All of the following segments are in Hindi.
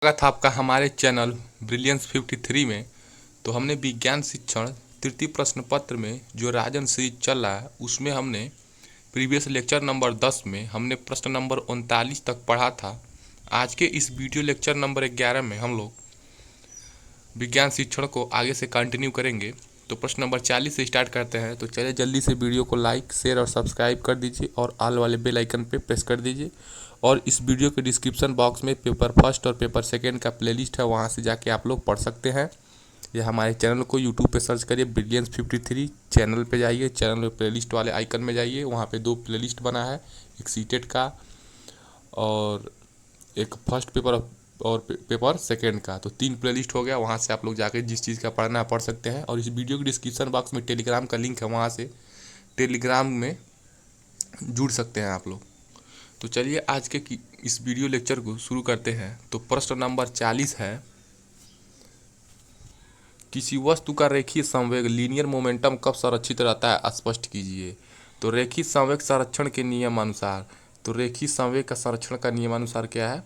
स्वागत है आपका हमारे चैनल ब्रिलियंस 53 में। तो हमने विज्ञान शिक्षण तृतीय प्रश्न पत्र में जो राजन सीरीज चल रहा है उसमें हमने प्रीवियस लेक्चर नंबर 10 में हमने प्रश्न नंबर 39 तक पढ़ा था। आज के इस वीडियो लेक्चर नंबर 11 में हम लोग विज्ञान शिक्षण को आगे से कंटिन्यू करेंगे। तो प्रश्न नंबर 40 से स्टार्ट करते हैं। तो चलिए जल्दी से वीडियो को लाइक शेयर और सब्सक्राइब कर दीजिए और ऑल वाले बेल आइकन पे प्रेस कर दीजिए। और इस वीडियो के डिस्क्रिप्शन बॉक्स में पेपर फर्स्ट और पेपर सेकेंड का प्लेलिस्ट है, वहाँ से जाके आप लोग पढ़ सकते हैं। या हमारे चैनल को यूट्यूब पे सर्च करिए ब्रिलियंस 53, चैनल पे जाइए, चैनल में प्लेलिस्ट वाले आइकन में जाइए, वहाँ पे 2 प्लेलिस्ट बना है, एक सीटेट का और एक फर्स्ट पेपर और पेपर सेकेंड का। तो 3 प्लेलिस्ट हो गया, वहाँ से आप लोग जाके जिस चीज़ का पढ़ना है पढ़ सकते हैं। और इस वीडियो के डिस्क्रिप्शन बॉक्स में टेलीग्राम का लिंक है, वहाँ से टेलीग्राम में जुड़ सकते हैं आप लोग। तो चलिए आज के इस वीडियो लेक्चर को शुरू करते हैं। तो प्रश्न नंबर 40 है, किसी वस्तु का रेखीय संवेग लीनियर मोमेंटम कब संरक्षित रहता है, स्पष्ट कीजिए। तो रेखीय संवेग संरक्षण के नियम अनुसार, तो रेखीय संवेग का संरक्षण का नियमानुसार क्या है,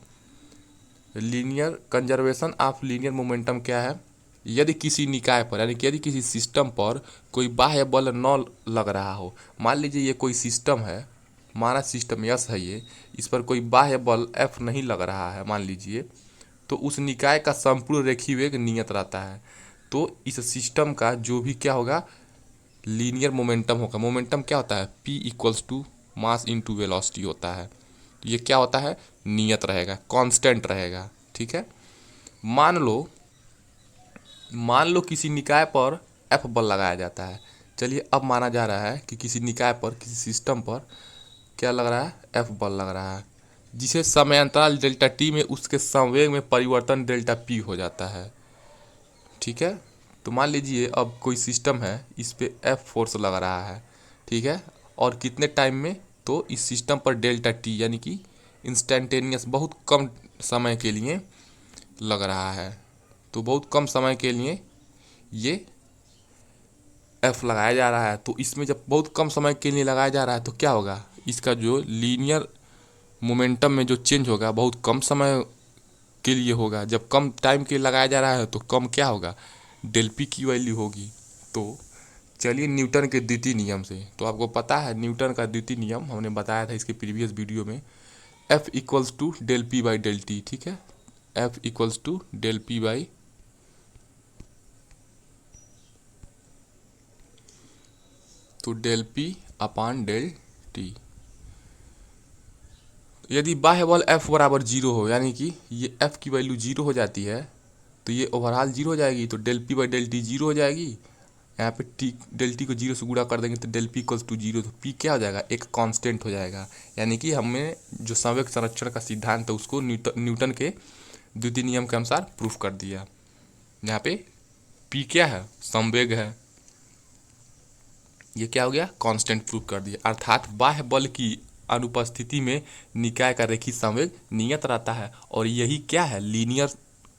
linear conservation of linear momentum क्या है, यदि किसी निकाय पर यानी कि यदि किसी सिस्टम पर कोई बाह्य बल न लग रहा हो। मान लीजिए ये कोई सिस्टम है, हमारा सिस्टम यस है, ये इस पर कोई बाह्य बल एफ नहीं लग रहा है मान लीजिए, तो उस निकाय का संपूर्ण रेखीय वेग नियत रहता है। तो इस सिस्टम का जो भी क्या होगा, लीनियर मोमेंटम होगा। मोमेंटम क्या होता है, P equals to mass into velocity होता है। ये क्या होता है, नियत रहेगा, कांस्टेंट रहेगा। ठीक है, मान लो किसी निकाय पर एफ बल लगाया जाता है। चलिए अब माना जा रहा है कि किसी निकाय पर, किसी सिस्टम पर क्या लग रहा है, एफ बल लग रहा है, जिसे समयांतराल डेल्टा टी में उसके संवेग में परिवर्तन डेल्टा पी हो जाता है। ठीक है, तो मान लीजिए अब कोई सिस्टम है, इस पे एफ फोर्स लग रहा है। ठीक है, और कितने टाइम में, तो इस सिस्टम पर डेल्टा टी यानी कि इंस्टेंटेनियस बहुत कम समय के लिए लग रहा है। तो बहुत कम समय के लिए ये एफ लगाया जा रहा है। तो इसमें जब बहुत कम समय के लिए लगाया जा रहा है तो क्या होगा, इसका जो लीनियर मोमेंटम में जो चेंज होगा बहुत कम समय के लिए होगा। जब कम टाइम के लिए लगाया जा रहा है तो कम क्या होगा, डेल पी की वैल्यू होगी। तो चलिए न्यूटन के द्वितीय नियम से, तो आपको पता है न्यूटन का द्वितीय नियम हमने बताया था इसके प्रीवियस वीडियो में, F equals to del P by del T. ठीक है, F equals to del P by, तो del P upon del T. यदि बाह्य बल F बराबर 0 हो, यानी कि ये F की वैल्यू 0 हो जाती है, तो ये ओवरऑल 0 हो जाएगी। तो del P by del T 0 हो जाएगी। यहाँ पे टी, डेल टी को 0 से गुणा कर देंगे तो डेल पी इक्वल्स टू 0। तो पी क्या हो जाएगा, एक कांस्टेंट हो जाएगा। यानी कि हमने जो संवेग संरक्षण का सिद्धांत है उसको न्यूटन के द्वितीय नियम के अनुसार प्रूफ कर दिया। यहाँ पे पी क्या है, संवेग है, ये क्या हो गया, कांस्टेंट प्रूफ कर दिया। अर्थात बाह्य बल की अनुपस्थिति में निकाय का रेखीय संवेग नियत रहता है। और यही क्या है, linear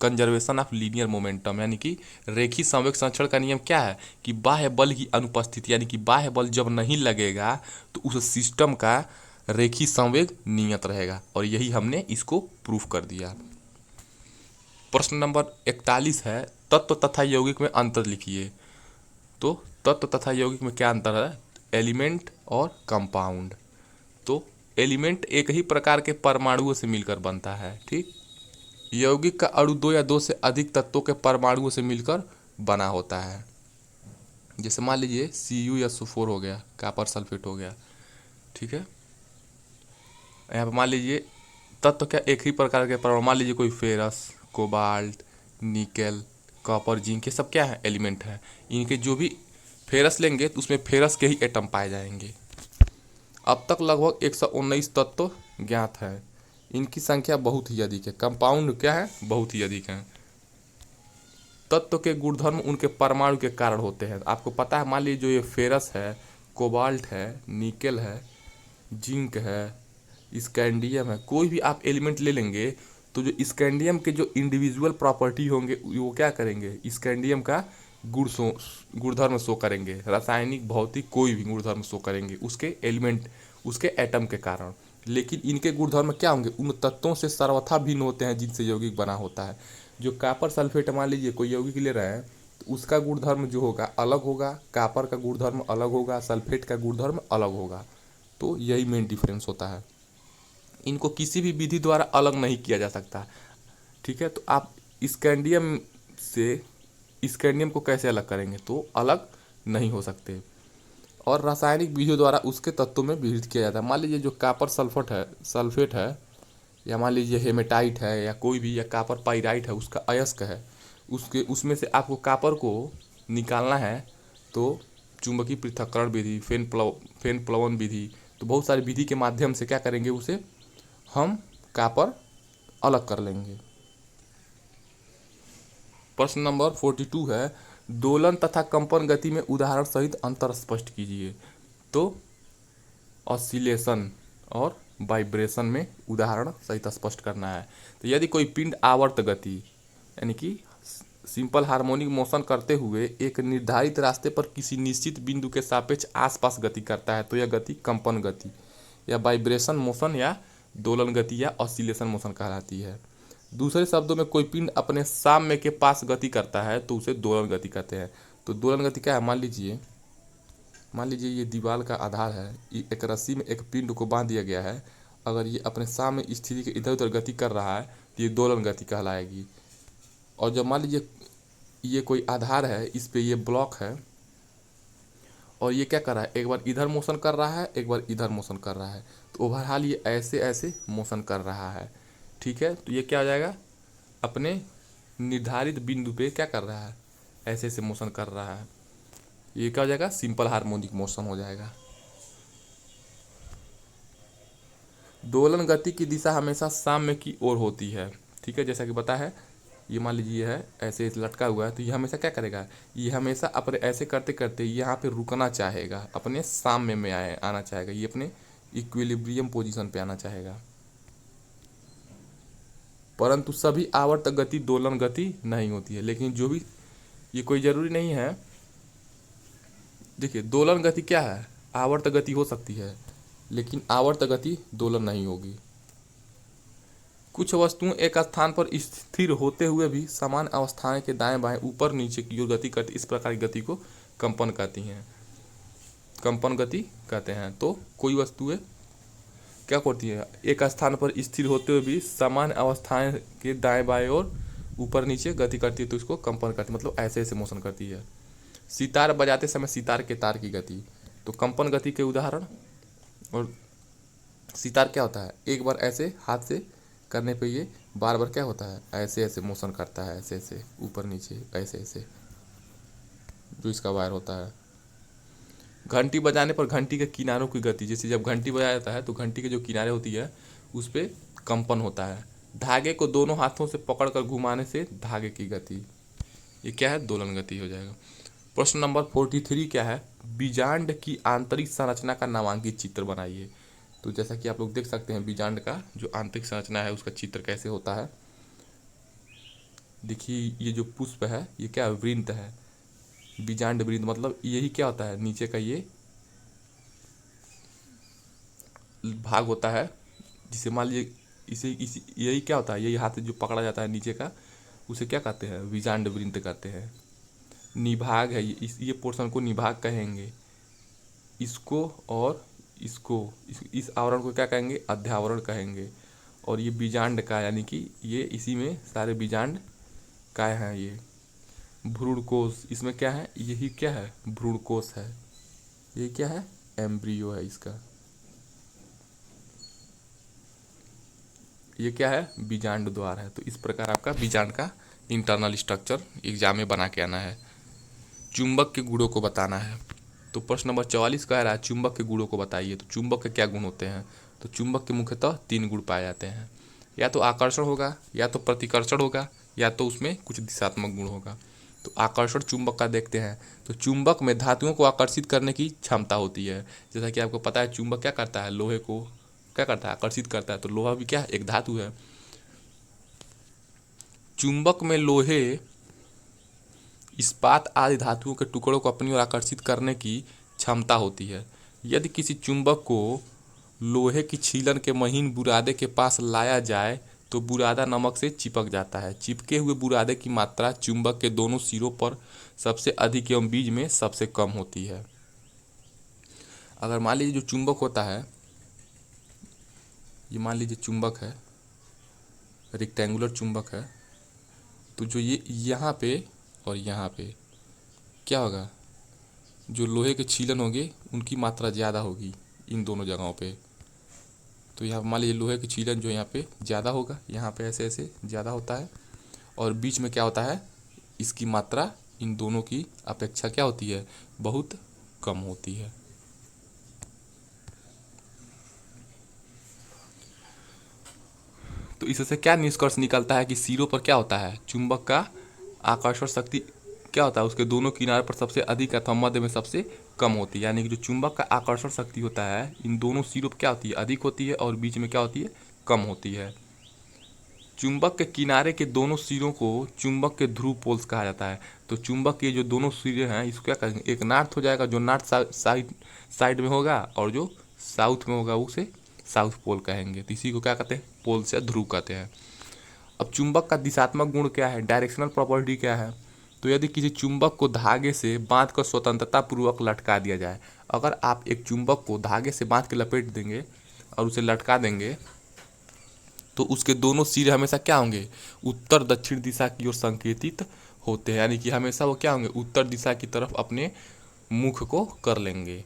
conservation of linear momentum, यानी कि रेखीय संवेग संरक्षण का नियम क्या है कि बाह्य बल की अनुपस्थिति, यानी कि बाह्य बल जब नहीं लगेगा तो उस सिस्टम का रेखीय संवेग नियत रहेगा। और यही हमने इसको प्रूफ कर दिया। प्रश्न नंबर 41 है, तत्व तथा यौगिक में अंतर लिखिए। तो तत्व तथा यौगिक में क्या अंतर है, एलिमेंट और कंपाउंड। तो एलिमेंट एक ही प्रकार के परमाणुओं से मिलकर बनता है। ठीक, यौगिक का अणु 2 या 2 से अधिक तत्वों के परमाणुओं से मिलकर बना होता है। जैसे मान लीजिए CuSO4 हो गया, कॉपर सल्फेट हो गया। ठीक है, यहाँ पर मान लीजिए तत्व क्या एक ही प्रकार के परमाणु, मान लीजिए कोई ferrous, cobalt, nickel, copper, zinc, ये सब क्या है, एलिमेंट है। इनके जो भी फेरस लेंगे तो उसमें फेरस के ही एटम पाए जाएंगे। अब तक लगभग 119 तत्व ज्ञात है, इनकी संख्या बहुत ही अधिक है। कंपाउंड क्या है, बहुत ही अधिक है। तत्व के गुणधर्म उनके परमाणु के कारण होते हैं। आपको पता है, मान लीजिए जो ये फेरस है, कोबाल्ट है, निकेल है, जिंक है, स्कैंडियम है, कोई भी आप एलिमेंट ले लेंगे तो जो स्कैंडियम के जो इंडिविजुअल प्रॉपर्टी होंगे वो क्या करेंगे, स्कैंडियम का गुणधर्म शो करेंगे, रासायनिक भौतिक कोई भी गुणधर्म शो करेंगे उसके एलिमेंट, उसके एटम के कारण। लेकिन इनके गुणधर्म क्या होंगे, उन तत्वों से सर्वथा भिन्न होते हैं जिनसे यौगिक बना होता है। जो कॉपर सल्फेट मान लीजिए कोई यौगिक ले रहे हैं तो उसका गुणधर्म जो होगा अलग होगा, कॉपर का गुणधर्म अलग होगा, सल्फेट का गुणधर्म अलग होगा। तो यही मेन डिफरेंस होता है। इनको किसी भी विधि द्वारा अलग नहीं किया जा सकता। ठीक है, तो आप स्कैंडियम से स्कैंडियम को कैसे अलग करेंगे, तो अलग नहीं हो सकते। और रासायनिक विधियों द्वारा उसके तत्वों में विभेद किया जाता है। मान लीजिए जो कॉपर सल्फेट है, या मान लीजिए हेमेटाइट है, या कोई भी, या कॉपर पाइराइट है, उसका अयस्क है, उसमें से आपको कॉपर को निकालना है तो चुंबकीय पृथक्करण विधि, फेन प्लवन विधि, तो बहुत सारी विधि के माध्यम से क्या करेंगे, उसे हम कॉपर अलग कर लेंगे। प्रश्न नंबर 42 है, दोलन तथा कंपन गति में उदाहरण सहित अंतर स्पष्ट कीजिए। तो ऑसिलेशन और वाइब्रेशन में उदाहरण सहित स्पष्ट करना है। तो यदि कोई पिंड आवर्त गति यानी कि सिंपल हार्मोनिक मोशन करते हुए एक निर्धारित रास्ते पर किसी निश्चित बिंदु के सापेक्ष आसपास गति करता है तो यह गति कंपन गति या वाइब्रेशन मोशन या दोलन गति या ऑसिलेशन मोशन कहलाती है। दूसरे शब्दों में कोई पिंड अपने साम्य के पास गति करता है तो उसे दोलन गति कहते हैं। तो दोलन गति क्या है, मान लीजिए ये दीवार का आधार है, एक रस्सी में एक पिंड को बांध दिया गया है, अगर ये अपने साम्य स्थिति के इधर उधर गति कर रहा है तो ये दोलन गति कहलाएगी। और जब मान लीजिए ये कोई आधार है, इस पे ये ब्लॉक है और ये क्या कर रहा है, एक बार इधर मोशन कर रहा है, एक बार इधर मोशन कर रहा है, तो ओवरऑल ये ऐसे ऐसे मोशन कर रहा है। ठीक है, तो ये क्या हो जाएगा, अपने निर्धारित बिंदु पे क्या कर रहा है, ऐसे ऐसे मोशन कर रहा है। ये क्या हो जाएगा, सिंपल हार्मोनिक मोशन हो जाएगा। दोलन गति की दिशा हमेशा साम्य की ओर होती है। ठीक है, जैसा कि पता है, ये मान लीजिए है ऐसे लटका हुआ है, तो ये हमेशा क्या करेगा, ये हमेशा अपने ऐसे करते करते यहाँ पे रुकना चाहेगा, अपने साम्य में आना चाहेगा, ये अपने इक्विलिब्रियम पोजीशन पे आना चाहेगा। परंतु सभी आवर्त गति दोलन गति नहीं होती है, लेकिन जो भी, ये कोई जरूरी नहीं है। देखिए दोलन गति क्या है, आवर्त गति हो सकती है लेकिन आवर्त गति दोलन नहीं होगी। कुछ वस्तुएं एक स्थान पर स्थिर होते हुए भी समान अवस्थाएं के दाएं बाएं ऊपर नीचे की ओर गति करती, इस प्रकार की गति को कंपन कहती हैं, कंपन गति कहते हैं। तो कोई वस्तुएं क्या करती हैं, एक स्थान पर स्थिर होते हुए भी समान अवस्थाएं के दाएं बाएं और ऊपर नीचे गति करती है तो इसको कंपन करती है, मतलब ऐसे ऐसे मोशन करती है। सितार बजाते समय सितार के तार की गति, तो कंपन गति के उदाहरण। और सितार क्या होता है, एक बार ऐसे हाथ से करने पे ये बार बार क्या होता है, ऐसे ऐसे मोशन करता है, ऐसे ऐसे ऊपर नीचे ऐसे ऐसे, जो इसका वायर होता है। घंटी बजाने पर घंटी के किनारों की गति, जैसे जब घंटी बजाया जाता है तो घंटी के जो किनारे होती है उस पर कंपन होता है। धागे को दोनों हाथों से पकड़कर घुमाने से धागे की गति, ये क्या है, दोलन गति हो जाएगा। प्रश्न नंबर 43 क्या है, बीजांड की आंतरिक संरचना का नामांकित चित्र बनाइए। तो जैसा कि आप लोग देख सकते हैं बीजांड का जो आंतरिक संरचना है उसका चित्र कैसे होता है। देखिए ये जो पुष्प है ये क्या है, वृंत है। बीजांड वृंत मतलब यही क्या होता है, नीचे का ये भाग होता है, जिसे मान लीजिए इसी यही क्या होता है, यही हाथ से जो पकड़ा जाता है नीचे का, उसे क्या कहते हैं, बीजांड वृंत कहते हैं। निभाग है ये पोर्शन को निभाग कहेंगे, इसको और इसको इस आवरण को क्या कहेंगे, अध्यावरण कहेंगे। और ये बीजांड का यानी कि ये इसी में सारे बीजांड काय हैं। ये भ्रूणकोश, इसमें क्या है, यही क्या है, भ्रूणकोश है। ये क्या है, एम्ब्रियो है इसका। ये क्या है, बीजांड द्वार है। तो इस प्रकार आपका बीजांड का इंटरनल स्ट्रक्चर एग्जाम में बना के आना है। चुंबक के गुणों को बताना है। तो प्रश्न नंबर 44 कह रहा है चुंबक के गुणों को बताइए। तो चुंबक के क्या गुण होते हैं, तो चुंबक के मुख्यतः 3 गुण पाए जाते हैं, या तो आकर्षण होगा, या तो प्रतिकर्षण होगा, या तो उसमें कुछ दिशात्मक गुण होगा। तो आकर्षण चुंबक का देखते हैं। तो चुंबक में धातुओं को आकर्षित करने की क्षमता होती है। जैसा कि आपको पता है चुंबक क्या करता है, लोहे को क्या करता है, आकर्षित करता है। तो लोहा भी क्या है, एक धातु है। चुंबक में लोहे, इस्पात आदि धातुओं के टुकड़ों को अपनी ओर आकर्षित करने की क्षमता होती है। यदि किसी चुंबक को लोहे की छीलन के महीन बुरादे के पास लाया जाए तो बुरादा नमक से चिपक जाता है। चिपके हुए बुरादे की मात्रा चुंबक के दोनों सिरों पर सबसे अधिक एवं बीज में सबसे कम होती है। अगर मान लीजिए जो चुंबक होता है, ये मान लीजिए चुंबक है, रेक्टेंगुलर चुंबक है, तो जो ये यहाँ पे और यहाँ पे क्या होगा, जो लोहे के छीलन होंगे उनकी मात्रा ज़्यादा होगी इन दोनों जगहों पे। तो यहाँ मान लीजिए लोहे की छीलन जो यहाँ पे ज़्यादा होगा, यहाँ पे ऐसे ऐसे ज़्यादा होता है, और बीच में क्या होता है, इसकी मात्रा इन दोनों की अपेक्षा क्या होती है, बहुत कम होती है। तो इससे क्या निष्कर्ष निकलता है कि सिरों पर क्या होता है, चुंबक का आकर्षण शक्ति क्या होता है, उसके दोनों किनारे पर सबसे अधिक अथवा मध्य में सबसे कम होती है। यानी कि जो चुंबक का आकर्षण शक्ति होता है इन दोनों सिरों पर क्या होती है, अधिक होती है, और बीच में क्या होती है, कम होती है। चुंबक के किनारे के दोनों सिरों को चुंबक के ध्रुव पोल्स कहा जाता है। तो चुंबक के जो दोनों सिरे हैं इसको क्या कहेंगे, एक नॉर्थ हो जाएगा, जो नॉर्थ साइड में होगा, और जो साउथ में होगा उसे साउथ पोल कहेंगे। तो इसी को क्या कहते हैं, पोल से ध्रुव कहते हैं। अब चुंबक का दिशात्मक गुण क्या है, डायरेक्शनल प्रॉपर्टी क्या है। तो यदि किसी चुंबक को धागे से बांध कर स्वतंत्रता पूर्वक लटका दिया जाए, अगर आप एक चुंबक को धागे से बांध के लपेट देंगे और उसे लटका देंगे तो उसके दोनों सिरे हमेशा क्या होंगे, उत्तर दक्षिण दिशा की ओर संकेतित होते हैं। यानी कि हमेशा वो क्या होंगे, उत्तर दिशा की तरफ अपने मुख को कर लेंगे।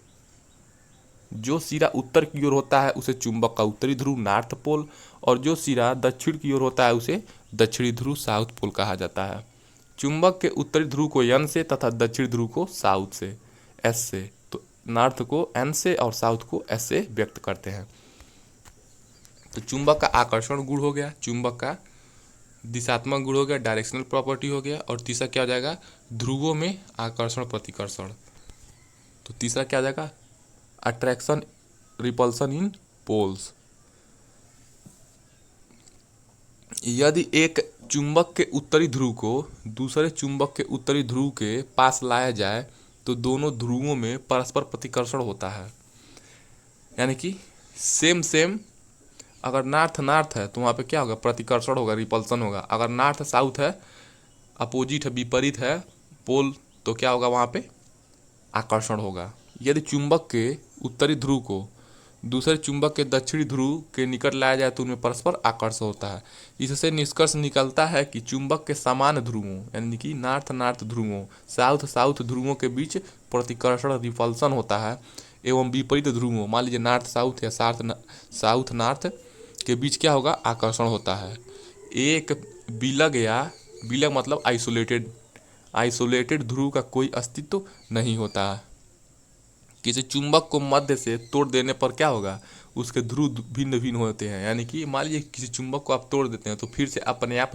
जो सिरा उत्तर की ओर होता है उसे चुंबक का उत्तरी ध्रुव नॉर्थ पोल, और जो सिरा दक्षिण की ओर होता है उसे दक्षिणी ध्रुव साउथ पोल कहा जाता है। चुंबक के उत्तरी ध्रुव को एन से तथा दक्षिणी ध्रुव को साउथ से एस से, तो नॉर्थ को एन से और साउथ को एस से व्यक्त करते हैं। तो चुंबक का आकर्षण गुण हो गया, चुंबक का दिशात्मक गुण हो गया, डायरेक्शनल प्रॉपर्टी हो गया, और तीसरा क्या हो जाएगा, ध्रुवों में आकर्षण प्रतिकर्षण। तो तीसरा क्या हो जाएगा, अट्रैक्शन रिपल्सन इन पोल्स। यदि एक चुंबक के उत्तरी ध्रुव को दूसरे चुंबक के उत्तरी ध्रुव के पास लाया जाए तो दोनों ध्रुवों में परस्पर प्रतिकर्षण होता है। यानी कि सेम अगर नॉर्थ नॉर्थ है तो वहाँ पे क्या होगा, प्रतिकर्षण होगा, रिपल्सन होगा। अगर नॉर्थ साउथ है, अपोजिट है, विपरीत है पोल, तो क्या होगा, वहाँ पे आकर्षण होगा। यदि चुंबक के उत्तरी ध्रुव को दूसरे चुंबक के दक्षिणी ध्रुव के निकट लाया जाए तो उनमें परस्पर आकर्षण होता है। इससे निष्कर्ष निकलता है कि चुंबक के समान ध्रुवों यानी कि नॉर्थ नॉर्थ ध्रुवों, साउथ साउथ ध्रुवों के बीच प्रतिकर्षण रिपल्सन होता है, एवं विपरीत ध्रुवों मान लीजिए नॉर्थ साउथ या साउथ नॉर्थ के बीच क्या होगा, आकर्षण होता है। एक विलग या विलग मतलब आइसोलेटेड ध्रुव का कोई अस्तित्व नहीं होता। किसी चुंबक को मध्य से तोड़ देने पर क्या होगा, उसके ध्रुव भिन्न भिन्न होते हैं। यानी कि मान लीजिए किसी चुंबक को आप तोड़ देते हैं तो फिर से अपने आप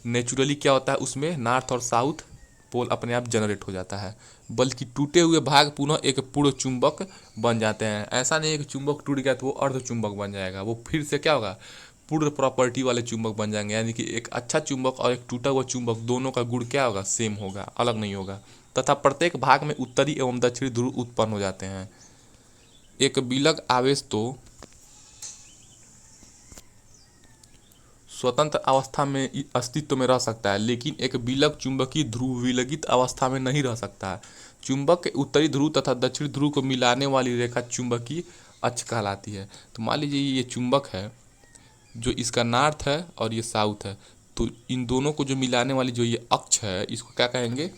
नेचुरली क्या होता है, उसमें नॉर्थ और साउथ पोल अपने आप जनरेट हो जाता है, बल्कि टूटे हुए भाग पुनः एक पूर्ण चुंबक बन जाते हैं। ऐसा नहीं है कि चुंबक टूट गया तो वो अर्ध चुंबक बन जाएगा, वो फिर से क्या होगा, पूर्ण प्रॉपर्टी वाले चुंबक बन जाएंगे। यानी कि एक अच्छा चुंबक और एक टूटा हुआ चुंबक दोनों का गुण क्या होगा, सेम होगा, अलग नहीं होगा, तथा प्रत्येक भाग में उत्तरी एवं दक्षिणी ध्रुव उत्पन्न हो जाते हैं। एक विलग आवेश तो स्वतंत्र अवस्था में अस्तित्व में रह सकता है, लेकिन एक विलग चुंबकीय ध्रुव विलगित अवस्था में नहीं रह सकता है। चुंबक के उत्तरी ध्रुव तथा दक्षिणी ध्रुव को मिलाने वाली रेखा चुंबकीय अक्ष कहलाती है। तो मान लीजिए ये चुंबक है, जो इसका नॉर्थ है और ये साउथ है, तो इन दोनों को जो मिलाने वाली जो ये अक्ष है इसको क्या कहेंगे,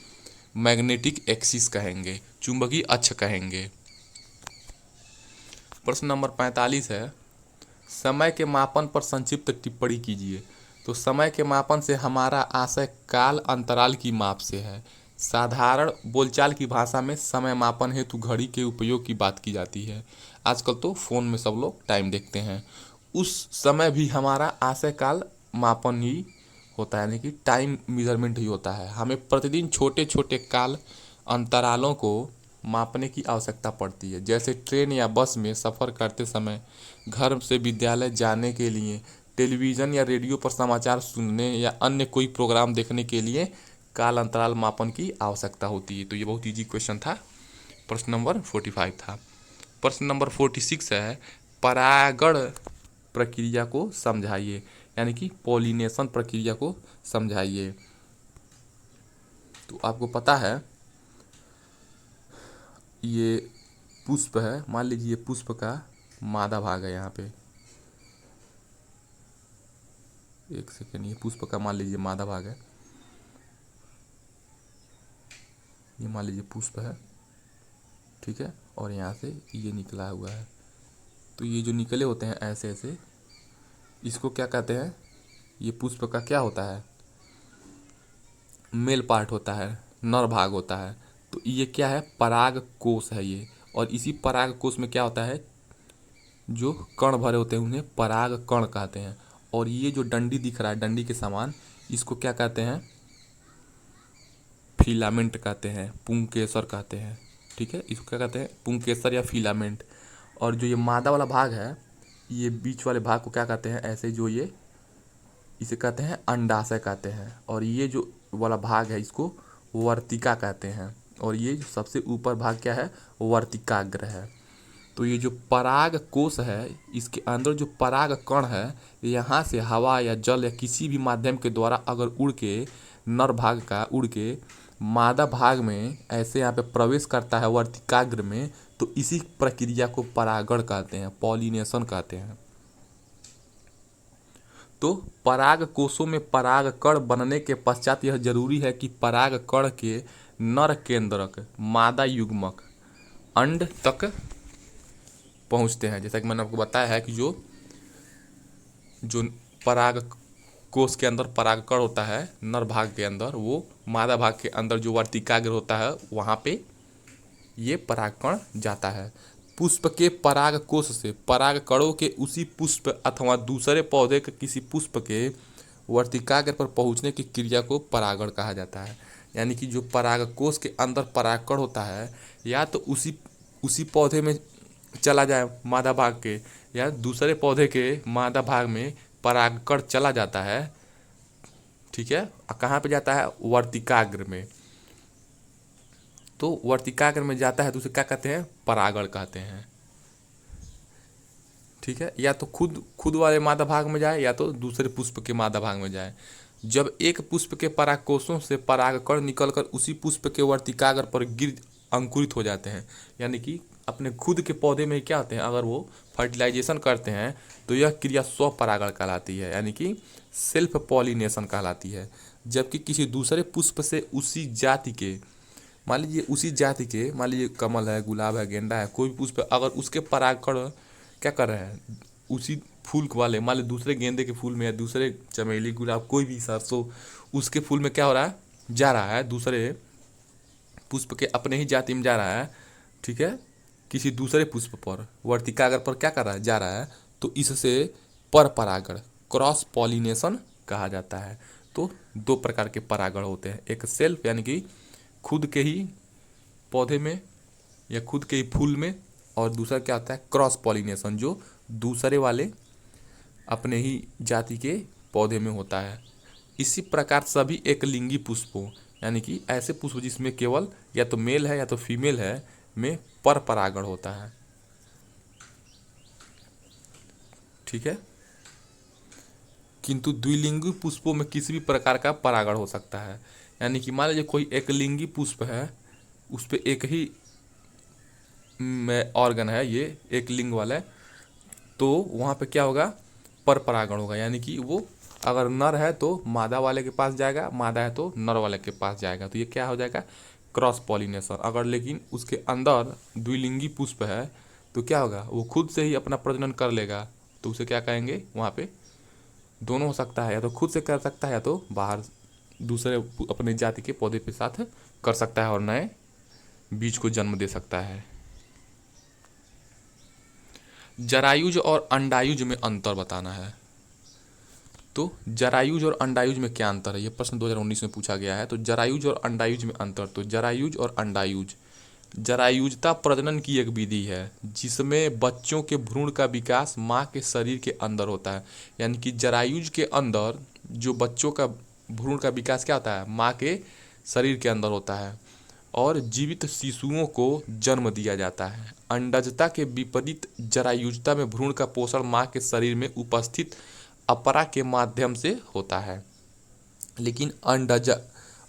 मैग्नेटिक एक्सिस कहेंगे, चुंबकीय अक्ष कहेंगे। प्रश्न नंबर 45 है, समय के मापन पर संक्षिप्त टिप्पणी कीजिए। तो समय के मापन से हमारा आशय काल अंतराल की माप से है। साधारण बोलचाल की भाषा में समय मापन हेतु घड़ी के उपयोग की बात की जाती है। आजकल तो फ़ोन में सब लोग टाइम देखते हैं, उस समय भी हमारा आशय काल मापन ही होता है, यानी कि टाइम मेजरमेंट ही होता है। हमें प्रतिदिन छोटे छोटे काल अंतरालों को मापने की आवश्यकता पड़ती है, जैसे ट्रेन या बस में सफ़र करते समय, घर से विद्यालय जाने के लिए, टेलीविज़न या रेडियो पर समाचार सुनने या अन्य कोई प्रोग्राम देखने के लिए काल अंतराल मापन की आवश्यकता होती है। तो ये बहुत इजी क्वेश्चन था, प्रश्न नंबर 45 था। प्रश्न नंबर 46 है, परागण प्रक्रिया को समझाइए, यानी कि पॉलिनेशन प्रक्रिया को समझाइए। तो आपको पता है ये पुष्प है, मान लीजिए ये पुष्प का मादा भाग है। यहाँ पे एक सेकेंड, ये पुष्प का मान लीजिए मादा भाग है, ये मान लीजिए पुष्प है, ठीक है, और यहाँ से ये निकला हुआ है। तो ये जो निकले होते हैं ऐसे ऐसे, इसको क्या कहते हैं, ये पुष्प का क्या होता है, मेल पार्ट होता है, नर भाग होता है। तो ये क्या है, पराग कोश है ये। और इसी पराग कोश में क्या होता है, जो कण भरे होते हैं उन्हें पराग कण कहते हैं। और ये जो डंडी दिख रहा है, डंडी के समान, इसको क्या कहते हैं, फिलामेंट कहते हैं, पुंकेसर कहते हैं, ठीक है, इसको क्या कहते हैं, पुंकेसर या फिलामेंट। और जो ये मादा वाला भाग है, ये बीच वाले भाग को क्या कहते हैं, ऐसे जो ये, इसे कहते हैं अंडाशय कहते हैं। और ये जो वाला भाग है इसको वर्तिका कहते हैं। और ये जो सबसे ऊपर भाग क्या है, वर्तिकाग्र है। तो ये जो पराग कोश है, इसके अंदर जो पराग कण है, यहाँ से हवा या जल या किसी भी माध्यम के द्वारा अगर उड़ के, नर भाग का उड़ के मादा भाग में ऐसे यहाँ पे प्रवेश करता है वर्तिकाग्र में, तो इसी प्रक्रिया को परागण कहते हैं, पॉलिनेशन कहते हैं। तो पराग कोशों में पराग कण बनने के पश्चात यह जरूरी है कि पराग कण के नर केंद्रक मादा युग्मक अंड तक पहुंचते हैं। जैसा कि मैंने आपको बताया है कि जो जो पराग कोश के अंदर परागकण होता है नर भाग के अंदर, वो मादा भाग के अंदर जो वर्तिकाग्र होता है वहाँ पे ये परागकण जाता है। पुष्प के पराग कोश से परागकणों के उसी पुष्प अथवा दूसरे पौधे के किसी पुष्प के वर्तिकाग्र पर पहुँचने की क्रिया को परागण कहा जाता है। यानी कि जो परागकोश के अंदर परागकण होता है, या तो उसी पौधे में चला जाए मादा भाग के, या दूसरे पौधे के मादा भाग में परागकण चला जाता है, ठीक है। कहाँ पे जाता है, वर्तिकाग्र में। तो वर्तिकाग्र में जाता है तो उसे क्या कहते हैं, परागण कहते हैं, ठीक है। या तो खुद वाले मादा भाग में जाए, या तो दूसरे पुष्प के मादा भाग में जाए। जब एक पुष्प के परागकोशों से परागकण निकलकर उसी पुष्प के वर्तिकाग्र पर गिर अंकुरित हो जाते हैं, यानी कि अपने खुद के पौधे में क्या होते हैं, अगर वो फर्टिलाइजेशन करते हैं तो यह क्रिया स्वपरागण कहलाती है, यानी कि सेल्फ पॉलिनेशन कहलाती है। जबकि किसी दूसरे पुष्प से उसी जाति के, मान लीजिए कमल है, गुलाब है, गेंदा है, कोई भी पुष्प, अगर उसके परागकण क्या कर रहे हैं, उसी फूल वाले, मान लीजिए दूसरे गेंदे के फूल में या दूसरे चमेली, गुलाब, कोई भी सरसों, उसके फूल में क्या हो रहा है, जा रहा है, दूसरे पुष्प के अपने ही जाति में जा रहा है, ठीक है, किसी दूसरे पुष्प पर वर्तिकाग्र पर क्या कर रहा है, जा रहा है, तो इससे पर परागण, क्रॉस पॉलिनेशन कहा जाता है। तो दो प्रकार के परागण होते हैं, एक सेल्फ यानी कि खुद के ही पौधे में या खुद के ही फूल में, और दूसरा क्या होता है, क्रॉस पॉलिनेशन, जो दूसरे वाले अपने ही जाति के पौधे में होता है। इसी प्रकार सभी एक लिंगी पुष्पों, यानी कि ऐसे पुष्प जिसमें केवल या तो मेल है या तो फीमेल है, में पर परागण होता है, ठीक है। किंतु द्विलिंगी पुष्पों में किसी भी प्रकार का परागण हो सकता है। यानी कि मान लीजिए कोई एक लिंगी पुष्प है, उस पर एक ही ऑर्गन है, ये एक लिंग वाला है, तो वहाँ पे क्या होगा, पर परागण होगा। यानी कि वो अगर नर है तो मादा वाले के पास जाएगा, मादा है तो नर वाले के पास जाएगा, तो ये क्या हो जाएगा, क्रॉस पॉलिनेशन। अगर लेकिन उसके अंदर द्विलिंगी पुष्प है तो क्या होगा, वो खुद से ही अपना प्रजनन कर लेगा, तो उसे क्या कहेंगे, वहाँ पे दोनों हो सकता है, या तो खुद से कर सकता है या तो बाहर दूसरे अपने जाति के पौधे के साथ कर सकता है और नए बीज को जन्म दे सकता है। जरायुज और अंडायुज में अंतर बताना है। तो जरायुज और अंडायुज में क्या अंतर है, ये प्रश्न 2019 में पूछा गया है। तो जरायुज और अंडायुज में अंतर, तो जरायुज और अंडायुज, जरायुजता प्रजनन की एक विधि है जिसमें बच्चों के भ्रूण का विकास माँ के शरीर के अंदर होता है। यानी कि जरायुज के अंदर जो बच्चों का भ्रूण का विकास क्या होता है, माँ के शरीर के अंदर होता है। और जीवित शिशुओं को जन्म दिया जाता है। अंडजता के विपरीत जरायुजता में भ्रूण का पोषण माँ के शरीर में उपस्थित अपरा के माध्यम से होता है। लेकिन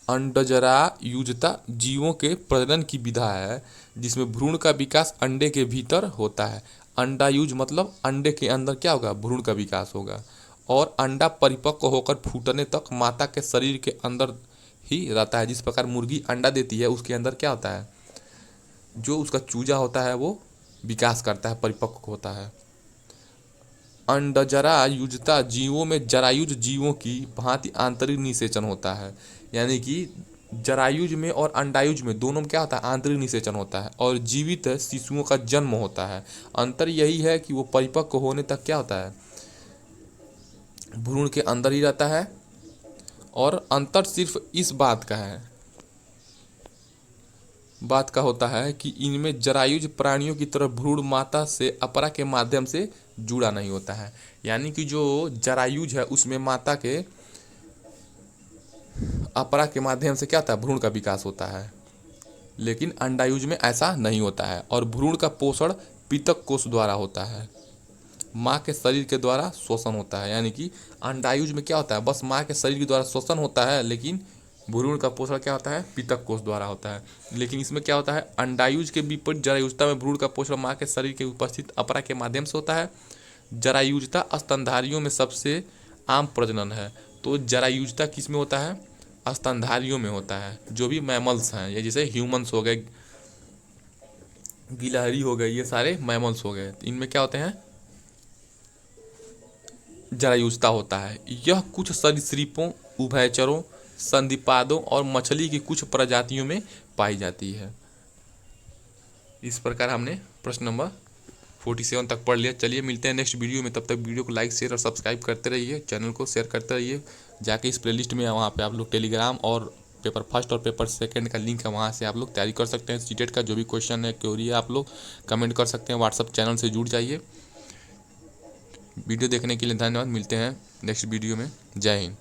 अंडजरायुजता जीवों के प्रजनन की विधा है जिसमें भ्रूण का विकास अंडे के भीतर होता है। अंडायुज मतलब अंडे के अंदर क्या होगा, भ्रूण का विकास होगा, और अंडा परिपक्व होकर फूटने तक माता के शरीर के अंदर ही रहता है। जिस प्रकार मुर्गी अंडा देती है उसके अंदर क्या होता है, जो उसका चूजा होता है वो विकास करता है, परिपक्व होता है। अंडजरायुजता जीवों में जरायुज जीवों की भांति आंतरिक निषेचन होता है। यानी कि जरायुज में और अंडायुज में दोनों में क्या होता है, आंतरिक निषेचन होता है और जीवित शिशुओं का जन्म होता है। अंतर यही है कि वो परिपक्व होने तक क्या होता है, भ्रूण के अंदर ही रहता है। और अंतर सिर्फ इस बात का होता है कि इनमें जरायुज प्राणियों की तरह भ्रूण माता से अपरा के माध्यम से जुड़ा नहीं होता है। यानी कि जो जरायुज है उसमें माता के अपरा के माध्यम से क्या होता है, भ्रूण का विकास होता है। लेकिन अंडायुज में ऐसा नहीं होता है और भ्रूण का पोषण पीतक कोष द्वारा होता है, माँ के शरीर के द्वारा श्वसन होता है। यानी कि अंडायुज में क्या होता है, बस माँ के शरीर के द्वारा श्वसन होता है, लेकिन भ्रूण का पोषण क्या होता है, पीतक कोष द्वारा होता है। लेकिन इसमें क्या होता है, अंडायुज के विपरीत जरायुजता में भ्रूण का पोषण माँ के शरीर के उपस्थित अपरा के माध्यम से होता है। जरायुजता स्तनधारियों में सबसे आम प्रजनन है। तो जरायुजता किस में होता है, स्तनधारियों में होता है, जो भी मैमल्स हैं, ये जैसे ह्यूमंस हो गए, गिलहरी हो गए, ये सारे मैमल्स हो गए, इनमें क्या होते हैं, जरायुजता होता है। यह कुछ सरीसृपों, उभयचरों, संधिपादों और मछली की कुछ प्रजातियों में पाई जाती है। इस प्रकार हमने प्रश्न नंबर 47 तक पढ़ लिया। चलिए मिलते हैं नेक्स्ट वीडियो में, तब तक वीडियो को लाइक शेयर और सब्सक्राइब करते रहिए, चैनल को शेयर करते रहिए। जाके इस प्लेलिस्ट में वहाँ पे आप लोग टेलीग्राम और पेपर फर्स्ट और पेपर सेकंड का लिंक है, वहाँ से आप लोग तैयारी कर सकते हैं। सीटेट का जो भी क्वेश्चन है, क्वेरी है, आप लोग कमेंट कर सकते हैं। व्हाट्सअप चैनल से जुड़ जाइए। वीडियो देखने के लिए धन्यवाद। मिलते हैं नेक्स्ट वीडियो में। जय हिंद।